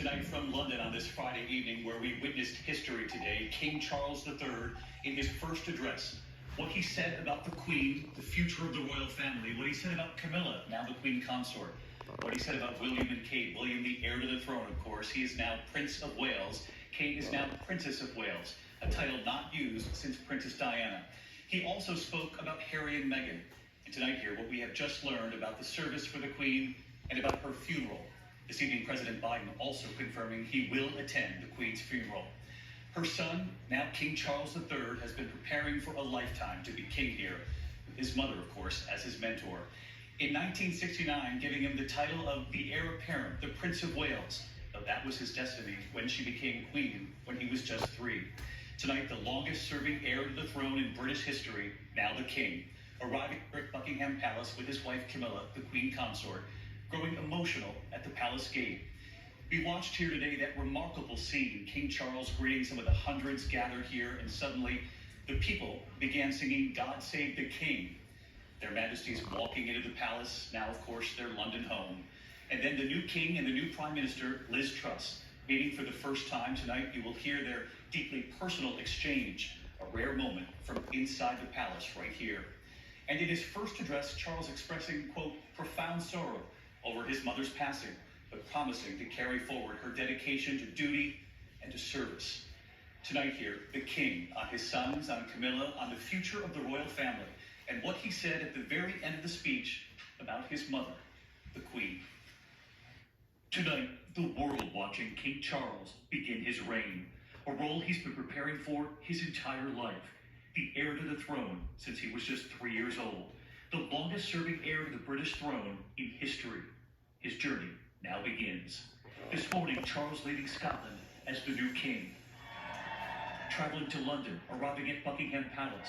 tonight from London on this Friday evening, where we witnessed history today. King Charles III, in his first address, what he said about the Queen, the future of the royal family, what he said about Camilla, now the Queen Consort, what he said about William and Kate. William, the heir to the throne, of course. He is now Prince of Wales. Kate is now Princess of Wales, a title not used since Princess Diana. He also spoke about Harry and Meghan. And tonight here, what we have just learned about the service for the Queen and about her funeral. This evening, President Biden also confirming he will attend the Queen's funeral. Her son, now King Charles III, has been preparing for a lifetime to be king here, with his mother, of course, as his mentor. In 1969, giving him the title of the heir apparent, the Prince of Wales, though that was his destiny when she became queen when he was just 3. Tonight, the longest-serving heir to the throne in British history, now the king, arriving at Buckingham Palace with his wife Camilla, the Queen Consort, growing emotional at the palace gate. We watched here today that remarkable scene, King Charles greeting some of the hundreds gathered here, and suddenly the people began singing "God Save the King." Their Majesties walking into the palace, now of course their London home. And then the new king and the new Prime Minister, Liz Truss, meeting for the first time tonight. You will hear their deeply personal exchange, a rare moment from inside the palace right here. And in his first address, Charles expressing, quote, profound sorrow over his mother's passing, but promising to carry forward her dedication to duty and to service. Tonight here, the king, on his sons, on Camilla, on the future of the royal family, and what he said at the very end of the speech about his mother, the Queen. Tonight, the world watching King Charles begin his reign, a role he's been preparing for his entire life, the heir to the throne since he was just 3 years old, the longest-serving heir to the British throne in history. His journey now begins. This morning, Charles leaving Scotland as the new king, traveling to London, arriving at Buckingham Palace.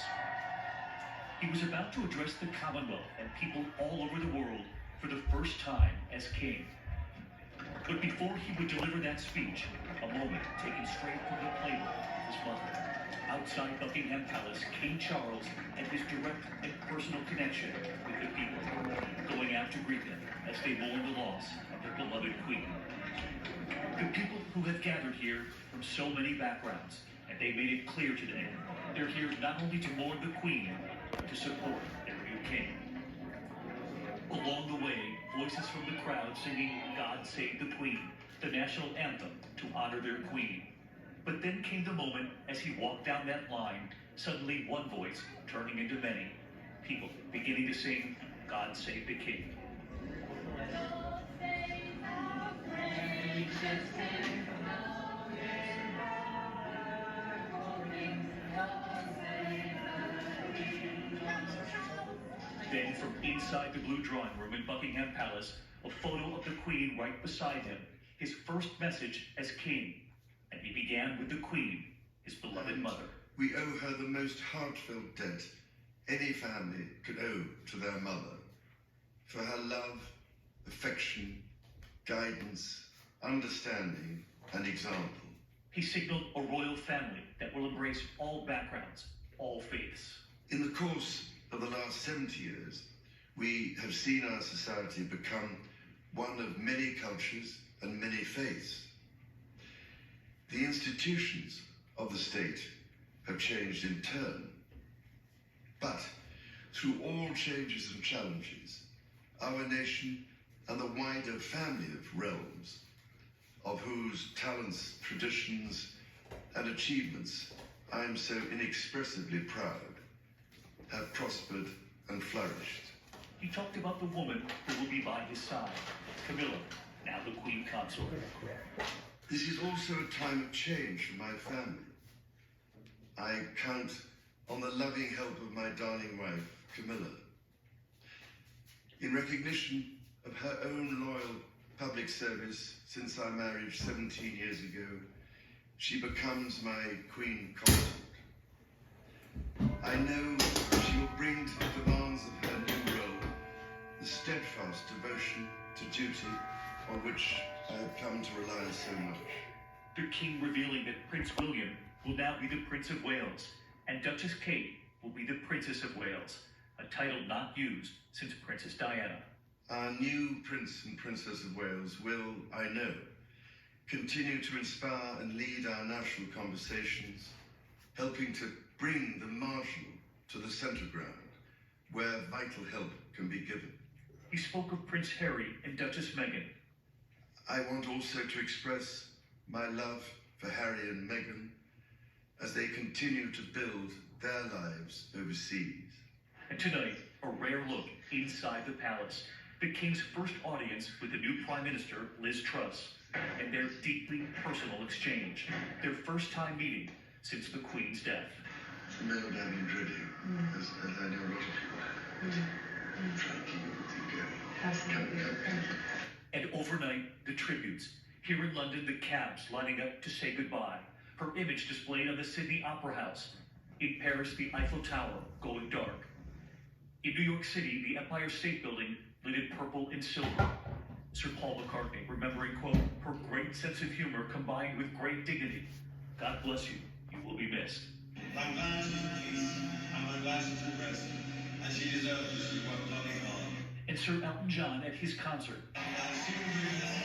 He was about to address the Commonwealth and people all over the world for the first time as king. But before he would deliver that speech, a moment taken straight from the playbook of his mother. Outside Buckingham Palace, King Charles and his direct and personal connection with the people, going out to greet them as they mourn the loss of their beloved queen. The people who have gathered here from so many backgrounds, and they made it clear today, they're here not only to mourn the queen, but to support their new king. Along the way, voices from the crowd singing "God Save the Queen," the national anthem to honor their queen. But then came the moment as he walked down that line, suddenly one voice turning into many, people beginning to sing "God Save the King." Then from inside the blue drawing room in Buckingham Palace, a photo of the Queen right beside him, his first message as king. And he began with the Queen, his beloved mother. We owe her the most heartfelt debt any family could owe to their mother, for her love, affection, guidance, understanding, and example. He signaled a royal family that will embrace all backgrounds, all faiths. In the course of the last 70 years, we have seen our society become one of many cultures and many faiths. The institutions of the state have changed in turn. But through all changes and challenges, our nation and the wider family of realms, of whose talents, traditions, and achievements I am so inexpressibly proud, have prospered and flourished. He talked about the woman who will be by his side, Camilla, now the Queen Consort. This is also a time of change for my family. I count on the loving help of my darling wife, Camilla. In recognition of her own loyal public service since our marriage 17 years ago, she becomes my Queen Consort. I know she will bring to the demands of her new role the steadfast devotion to duty on which I have come to rely so much. The king revealing that Prince William will now be the Prince of Wales, and Duchess Kate will be the Princess of Wales, a title not used since Princess Diana. Our new Prince and Princess of Wales will, I know, continue to inspire and lead our national conversations, helping to bring the marginal to the centre ground, where vital help can be given. He spoke of Prince Harry and Duchess Meghan. I want also to express my love for Harry and Meghan as they continue to build their lives overseas. And tonight, a rare look inside the palace. The King's first audience with the new Prime Minister, Liz Truss, and their deeply personal exchange. Their first time meeting since the Queen's death. It's a mail down in dreading, as I know a lot of people have. Try to keep everything going. Absolutely. And overnight, the tributes. Here in London, the cabs lining up to say goodbye. Her image displayed on the Sydney Opera House. In Paris, the Eiffel Tower going dark. In New York City, the Empire State Building lit in purple and silver. Sir Paul McCartney remembering, quote, her great sense of humor combined with great dignity. God bless you. You will be missed. I'm glad she's at peace, and I'm glad she's at rest, and she deserves it. She worked bloody hard. And Sir Elton John at his concert. And she will be with us,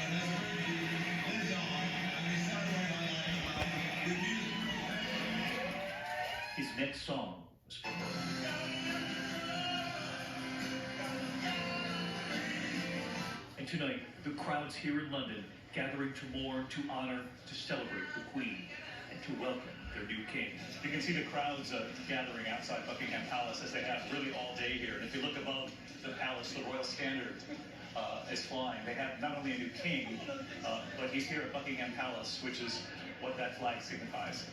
and there's really lives on, and we celebrate our life with music. His next song was for her. And tonight, the crowds here in London gathering to mourn, to honor, to celebrate the Queen, and to welcome their new king. You can see the crowds gathering outside Buckingham Palace as they have really all day here. And if you look above the palace, the royal standard is flying. They have not only a new king, but he's here at Buckingham Palace, which is what that flag signifies.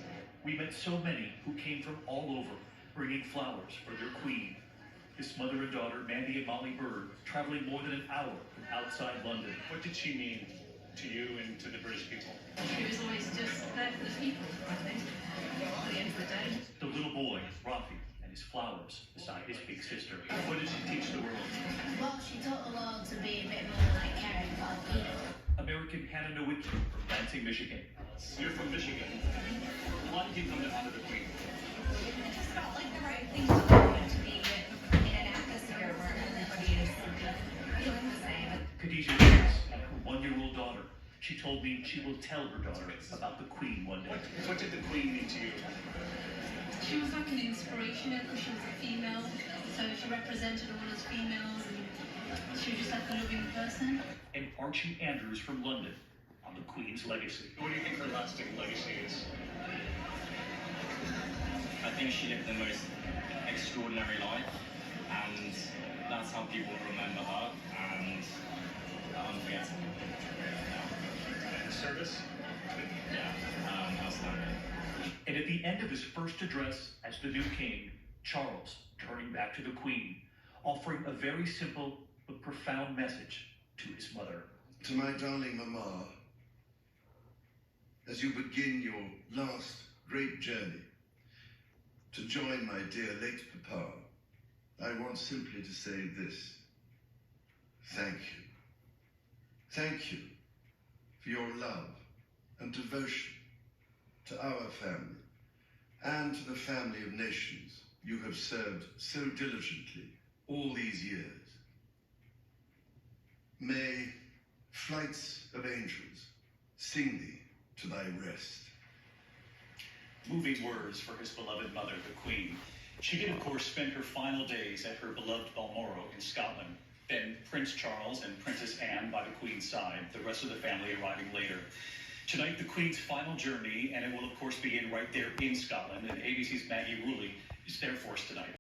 We met so many who came from all over, bringing flowers for their queen. His mother and daughter, Mandy and Molly Bird, traveling more than an hour from outside London. What did she mean to you and to the British people? She was always just there for the people, I think, at the end of the day. The little boy, Rafi, and his flowers beside his big sister. What did she teach the world? Well, she taught the world to be a bit more like caring for other people. American Hannah Nowicki from Lansing, Michigan. You're from Michigan. Why did you come to honor the Queen? It just felt like the right thing to do to be in an atmosphere where everybody is feeling the same. Khadijah Davis and her one-year-old daughter. She told me she will tell her daughter about the Queen one day. What did the Queen mean to you? She was like an inspiration because she was a female, so she represented all us females, and she was just like a loving person. And Archie Andrews from London on the Queen's legacy. What do you think her lasting legacy is? I think she lived the most extraordinary life, and that's how people remember her, and unforgettable. And service? Yeah, outstanding. And at the end of his first address as the new king, Charles turning back to the Queen, offering a very simple but profound message to his mother. To my darling Mama, as you begin your last great journey to join my dear late Papa, I want simply to say this. Thank you. Thank you for your love and devotion to our family and to the family of nations you have served so diligently all these years. May flights of angels sing thee to thy rest. Moving words for his beloved mother, the Queen. She did, of course, spend her final days at her beloved Balmoral in Scotland. Then Prince Charles and Princess Anne by the Queen's side, the rest of the family arriving later. Tonight, the Queen's final journey, and it will, of course, begin right there in Scotland. And ABC's Maggie Rulli is there for us tonight.